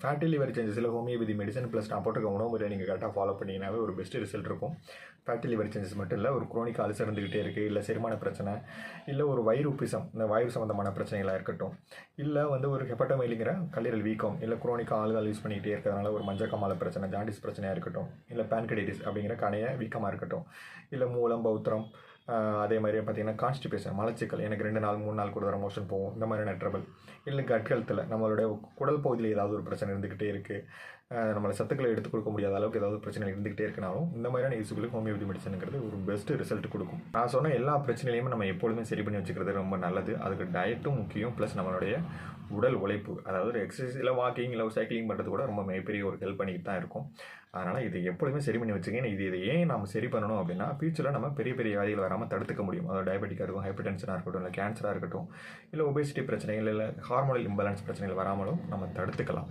Fatty liver சேஞ்சஸில் homeopathy medicine plus நான் போட்டிருக்க உணவு முறையை நீங்கள் கரெக்டாக ஃபாலோ பண்ணிங்கனாவே ஒரு பெஸ்ட் ரிசல்ட் இருக்கும். ஃபேட்டி லிவர் சேஞ்சஸ் மட்டும் இல்லை, ஒரு குரோனிக் அல்சர் இருந்துக்கிட்டே இருக்குது, இல்லை செரிமான பிரச்சனை, இல்லை ஒரு வயிறு உப்பிசம், இந்த வயிறு சம்மந்தமான பிரச்சனைகளாக இருக்கட்டும், இல்லை ஒரு ஹெப்படோமைலிங்கிற கல்லீரல் வீக்கம், இல்லை குரோனிக்காக ஆளுகள் யூஸ் பண்ணிக்கிட்டே இருக்கிறதுனால ஒரு மஞ்சக்காமலை பிரச்சனை, ஜாண்டிஸ் பிரச்சனையாக இருக்கட்டும், இல்லை பேன்கடைட்டிஸ் அப்படிங்கிற கணைய வீக்கமாக இருக்கட்டும், இல்லை மூலம் பௌத்திரம், அதே மாதிரி பார்த்திங்கன்னா கான்ஸ்டிபேஷன் மலச்சிக்கல், எனக்கு 2 நாள் 3 நாள் கூட வர மோஷன் போகும், இந்த மாதிரியான ட்ரபிள், இல்லை கட் ஹெல்த்தில் நம்மளுடைய குடல் பகுதியில் ஏதாவது ஒரு பிரச்சனை இருந்துக்கிட்டே இருக்குது, நம்மளை சத்துக்களை எடுத்து கொடுக்க முடியாத அளவுக்கு ஏதாவது பிரச்சனை இருந்துகிட்டே இருக்கனாலும் இந்த மாதிரியான இஷ்யூகளுக்கு ஹோமியோபதி மெடிசனுங்கிறது ஒரு பெஸ்ட் ரிசல்ட் கொடுக்கும். நான் சொன்ன எல்லா பிரச்சனைகளையுமே நம்ம எப்பொழுதுமே சரி பண்ணி வச்சுக்கிறது ரொம்ப நல்லது. அதுக்கு டயட்டும் முக்கியம், ப்ளஸ் நம்மளுடைய உடல் உழைப்பு, அதாவது ஒரு எக்ஸசைஸ் இல்லை வாக்கிங் இல்லை சைக்கிளிங் பண்ணுறது கூட ரொம்ப மிகப்பெரிய ஒரு ஹெல்ப் பண்ணிக்கிட்டு தான் இருக்கும். அதனால் இது எப்பொழுதுமே சரி பண்ணி வச்சுக்கங்க. இதை ஏன் நம்ம சரி பண்ணணும் அப்படின்னா, ஃபியூச்சரில் நம்ம பெரிய பெரிய வியாதிகள் வராமல் தடுத்துக்க முடியும். அதாவது டயபெட்டிக்காக இருக்கும், ஹைப்பர் டென்ஷனாக இருக்கட்டும், இல்லை கேன்சராக இருக்கட்டும், இல்லை ஒபேசிட்டி பிரச்சனைகள், இல்லை ஹார்மோனல் இம்பேலன்ஸ் பிரச்சனைகள் வராமலும் நம்ம தடுத்துக்கலாம்.